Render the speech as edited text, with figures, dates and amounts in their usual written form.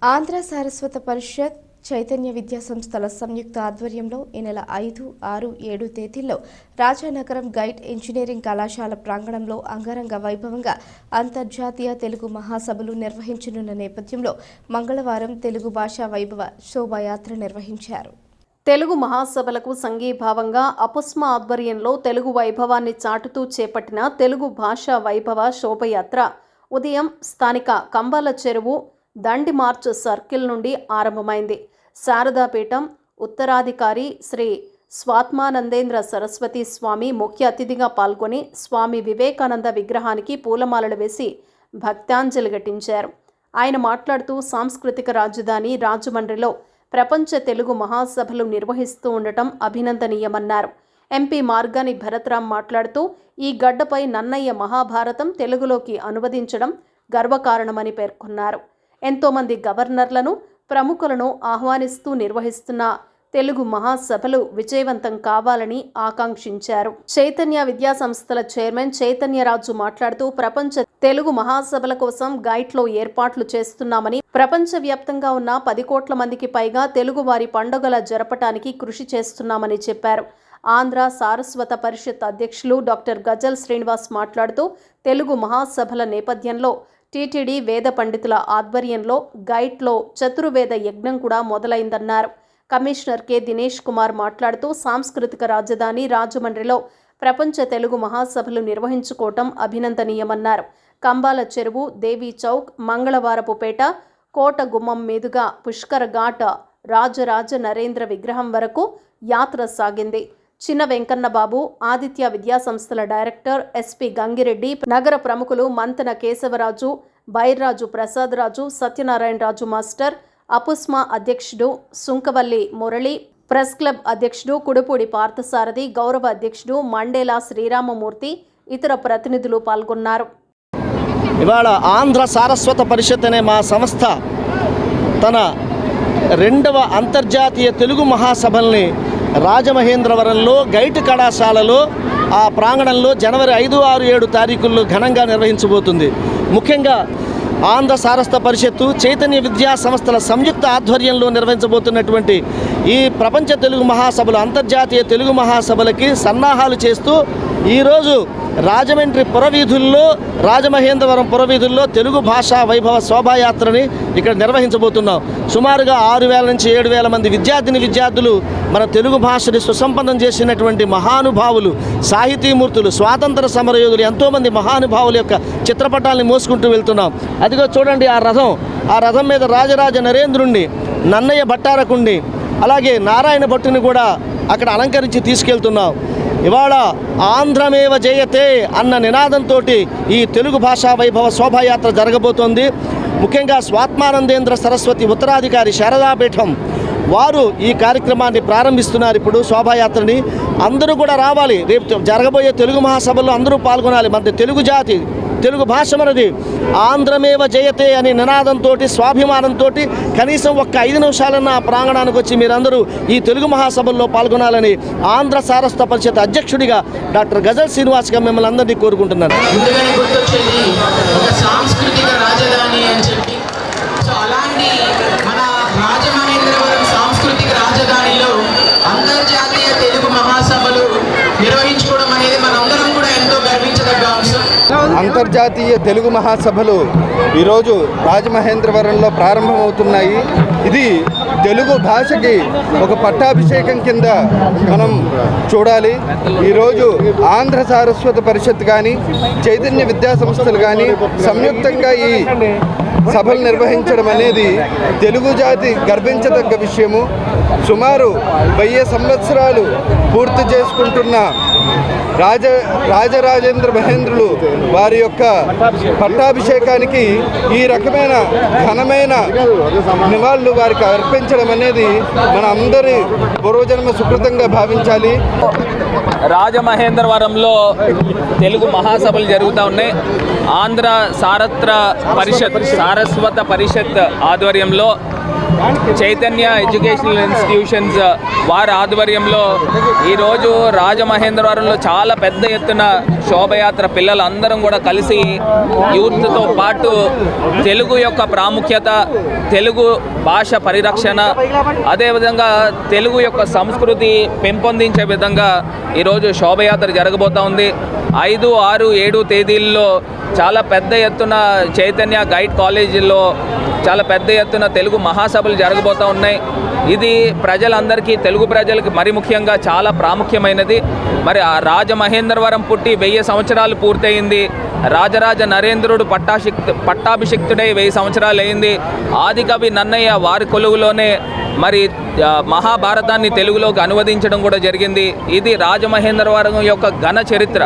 ఆంధ్ర సారస్వత పరిషత్ చైతన్య విద్యా సంస్థల సంయుక్త ఆధ్వర్యంలో ఈ నెల 5, 6, 7 తేదీల్లో రాజానగరం గైడ్ ఇంజనీరింగ్ కళాశాల ప్రాంగణంలో అంగరంగ వైభవంగా అంతర్జాతీయ తెలుగు మహాసభలు నిర్వహించనున్న నేపథ్యంలో మంగళవారం తెలుగు భాషా వైభవ శోభాయాత్ర నిర్వహించారు. తెలుగు మహాసభలకు సంఘీభావంగా అపుస్మ ఆధ్వర్యంలో తెలుగు వైభవాన్ని చాటుతూ చేపట్టిన తెలుగు భాషా వైభవ శోభయాత్ర ఉదయం స్థానిక కంబాల చెరువు దండి మార్చ్ సర్కిల్ నుండి ఆరంభమైంది. శారదాపీఠం ఉత్తరాధికారి శ్రీ స్వాత్మానందేంద్ర సరస్వతి స్వామి ముఖ్య అతిథిగా పాల్గొని స్వామి వివేకానంద విగ్రహానికి పూలమాలలు వేసి భక్తాంజలి ఘటించారు. ఆయన మాట్లాడుతూ సాంస్కృతిక రాజధాని రాజమండ్రిలో ప్రపంచ తెలుగు మహాసభలు నిర్వహిస్తూ ఉండటం అభినందనీయమన్నారు. ఎంపీ మార్గాని భరత్రామ్ మాట్లాడుతూ ఈ గడ్డపై నన్నయ్య మహాభారతం తెలుగులోకి అనువదించడం గర్వకారణమని పేర్కొన్నారు. ఎంతోమంది గవర్నర్లను ప్రముఖులను ఆహ్వానిస్తూ నిర్వహిస్తున్న తెలుగు మహాసభలు విజయవంతం కావాలని ఆకాంక్షించారు. చైతన్య విద్యా సంస్థల చైర్మన్ చైతన్యరాజు మాట్లాడుతూ ప్రపంచ తెలుగు మహాసభల కోసం గైట్లో ఏర్పాట్లు చేస్తున్నామని, ప్రపంచవ్యాప్తంగా ఉన్న 10 కోట్ల మందికి పైగా తెలుగు వారి పండుగల జరపటానికి కృషి చేస్తున్నామని చెప్పారు. ఆంధ్ర సారస్వత పరిషత్ అధ్యక్షులు డాక్టర్ గజల్ శ్రీనివాస్ మాట్లాడుతూ తెలుగు మహాసభల నేపథ్యంలో టీటీడీ వేద పండితుల ఆధ్వర్యంలో గైట్లో చతుర్వేద యజ్ఞం కూడా మొదలైందన్నారు. కమిషనర్ కె దినేష్ కుమార్ మాట్లాడుతూ సాంస్కృతిక రాజధాని రాజమండ్రిలో ప్రపంచ తెలుగు మహాసభలు నిర్వహించుకోవటం అభినందనీయమన్నారు. కంబాల చెరువు, దేవీ చౌక్, మంగళవారపుపేట, కోట గుమ్మం మీదుగా పుష్కర ఘాట్ రాజరాజ నరేంద్ర విగ్రహం వరకు యాత్ర సాగింది. చిన్న వెంకన్నబాబు, ఆదిత్య విద్యా సంస్థల డైరెక్టర్ ఎస్పీ గంగిరెడ్డి, నగర ప్రముఖులు మంతన కేశవరాజు, బైర్రాజు ప్రసాదరాజు, సత్యనారాయణరాజు మాస్టర్, అపుస్మా అధ్యక్షుడు సుంకవల్లి మురళి, ప్రెస్ క్లబ్ అధ్యక్షుడు కుడుపూడి పార్థసారథి, గౌరవ అధ్యక్షుడు మండేలా శ్రీరామమూర్తి, ఇతర ప్రతినిధులు పాల్గొన్నారు. ఇవాళ ఆంధ్ర సారస్వత పరిషత్ అనే మా సంస్థ తన 2వ అంతర్జాతీయ తెలుగు మహాసభల్ని రాజమహేంద్రవరంలో గైట్ కళాశాలలో ఆ ప్రాంగణంలో జనవరి 5, 6, 7 తారీఖుల్లో ఘనంగా నిర్వహించబోతుంది. ముఖ్యంగా ఆంధ్ర సారస్వత పరిషత్తు చైతన్య విద్యా సంస్థల సంయుక్త ఆధ్వర్యంలో నిర్వహించబోతున్నటువంటి ఈ ప్రపంచ తెలుగు మహాసభలు, అంతర్జాతీయ తెలుగు మహాసభలకి సన్నాహాలు చేస్తూ ఈరోజు రాజమండ్రి పురవీధుల్లో, రాజమహేంద్రవరం పురవీధుల్లో తెలుగు భాషా వైభవ శోభాయాత్రని ఇక్కడ నిర్వహించబోతున్నాం. సుమారుగా 6,000 నుంచి 7,000 మంది విద్యార్థులు మన తెలుగు భాషని సుసంపన్నం చేసినటువంటి మహానుభావులు, సాహితీమూర్తులు, స్వాతంత్ర సమరయోధులు, ఎంతోమంది మహానుభావుల యొక్క చిత్రపటాలని మోసుకుంటూ వెళ్తున్నాం. అదిగో చూడండి ఆ రథం మీద రాజరాజ నరేంద్రుణ్ణి, నన్నయ్య భట్టారకుణ్ణి, అలాగే నారాయణ భట్టుని కూడా అక్కడ అలంకరించి తీసుకెళ్తున్నాం. ఇవాళ ఆంధ్రమేవ జయతే అన్న నినాదంతో ఈ తెలుగు భాషా వైభవ శోభాయాత్ర జరగబోతోంది. ముఖ్యంగా స్వాత్మానందేంద్ర సరస్వతి ఉత్తరాధికారి శారదాపీఠం వారు ఈ కార్యక్రమాన్ని ప్రారంభిస్తున్నారు. ఇప్పుడు శోభాయాత్రని అందరూ కూడా రావాలి. రేపు జరగబోయే తెలుగు మహాసభల్లో అందరూ పాల్గొనాలి. మన తెలుగు జాతి, తెలుగు భాష మనది. ఆంధ్రమేవ జయతే అనే నినాదంతో, స్వాభిమానంతో కనీసం ఒక్క 5 నిమిషాలన్న ఆ ప్రాంగణానికి వచ్చి మీరందరూ ఈ తెలుగు మహాసభల్లో పాల్గొనాలని ఆంధ్ర సారస్వత పరిషత్ అధ్యక్షుడిగా డాక్టర్ గజల్ శ్రీనివాస్గా మిమ్మల్ని అందరినీ కోరుకుంటున్నాను. అంతర్జాతీయ తెలుగు మహాసభలు నిర్వహించుకోవడం అనేది మనందరం కూడా ఎంతో గర్వించదగ్గ అంశం. అంతర్జాతీయ తెలుగు మహాసభలు ఈరోజు రాజమహేంద్రవరంలో ప్రారంభమవుతున్నాయి. ఇది తెలుగు భాషకి ఒక పట్టాభిషేకం కింద మనం చూడాలి. ఈరోజు ఆంధ్ర సారస్వత పరిషత్ కానీ, చైతన్య విద్యా సంస్థలు కానీ సంయుక్తంగా ఈ సభలు నిర్వహించడం అనేది తెలుగు జాతి గర్వించదగ్గ విషయము. సుమారు 1000 సంవత్సరాలు పూర్తి చేసుకుంటున్న రాజరాజేంద్ర మహేంద్రులు వారి యొక్క పట్టాభిషేకానికి ఈ రకమైన ఘనమైన నివాళులు వారికి అర్పించడం అనేది మన అందరి పూర్వజన్మ సుకృతంగా భావించాలి. రాజమహేంద్రవరంలో తెలుగు మహాసభలు జరుగుతూ ఉన్నాయి. ఆంధ్ర సారస్వత పరిషత్ ఆధ్వర్యంలో చైతన్య ఎడ్యుకేషనల్ ఇన్స్టిట్యూషన్స్ వారి ఆధ్వర్యంలో ఈరోజు రాజమహేంద్రవరంలో చాలా పెద్ద ఎత్తున శోభయాత్ర పిల్లలందరం కూడా కలిసి యూత్తో పాటు తెలుగు యొక్క ప్రాముఖ్యత, తెలుగు భాష పరిరక్షణ, అదేవిధంగా తెలుగు యొక్క సంస్కృతి పెంపొందించే విధంగా ఈరోజు శోభయాత్ర జరగబోతూ ఉంది. 5, 6, 7 తేదీల్లో చాలా పెద్ద ఎత్తున చైతన్య గైడ్ కాలేజీల్లో చాలా పెద్ద ఎత్తున తెలుగు మహాసభలు జరగబోతూ ఉన్నాయి. ఇది ప్రజలందరికీ, తెలుగు ప్రజలకి మరి ముఖ్యంగా చాలా ప్రాముఖ్యమైనది. మరి ఆ రాజమహేంద్రవరం పుట్టి 1000 సంవత్సరాలు పూర్తయింది. రాజరాజ నరేంద్రుడు పట్టాభిషిక్తుడై 1000 సంవత్సరాలు అయింది. ఆదికవి నన్నయ్య వారి కొలువులోనే మరి మహాభారతాన్ని తెలుగులోకి అనువదించడం కూడా జరిగింది. ఇది రాజమహేంద్రవరం యొక్క ఘన చరిత్ర.